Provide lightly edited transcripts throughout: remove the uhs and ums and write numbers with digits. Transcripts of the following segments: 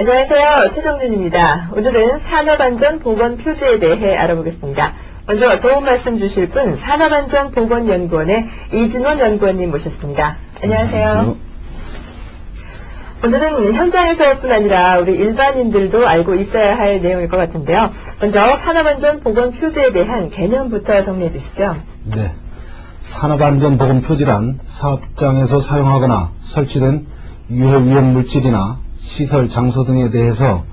안녕하세요. 최정준입니다. 오늘은 산업안전보건표지에 대해 알아보겠습니다. 먼저 도움 말씀 주실 분 산업안전보건연구원의 이준원 연구원님 모셨습니다. 안녕하세요. 오늘은 현장에서뿐 아니라 우리 일반인들도 알고 있어야 할 내용일 것 같은데요. 먼저 산업안전보건표지에 대한 개념부터 정리해 주시죠. 네. 산업안전보건표지란 사업장에서 사용하거나 설치된 유해 위험 물질이나 시설, 장소 등에 대해서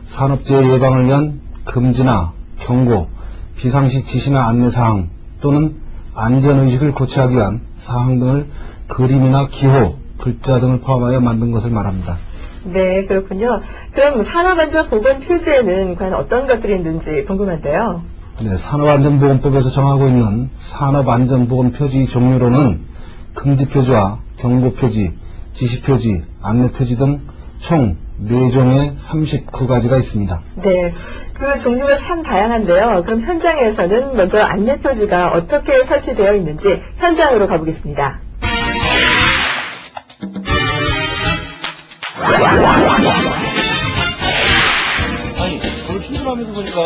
산업재해 예방을 위한 금지나 경고, 비상시 지시나 안내사항 또는 안전의식을 고취하기 위한 사항 등을 그림이나 기호, 글자 등을 포함하여 만든 것을 말합니다. 네, 그렇군요. 그럼 산업안전보건표지에는 과연 어떤 것들이 있는지 궁금한데요. 네, 산업안전보건법에서 정하고 있는 산업안전보건표지 종류로는 금지표지와 경고표지, 지시표지, 안내표지 등 총 4종의 39가지가 있습니다. 네, 그 종류가 참 다양한데요. 그럼 현장에서는 먼저 안내표지가 어떻게 설치되어 있는지 현장으로 가보겠습니다. 아니, 오늘 출근하면서 보니까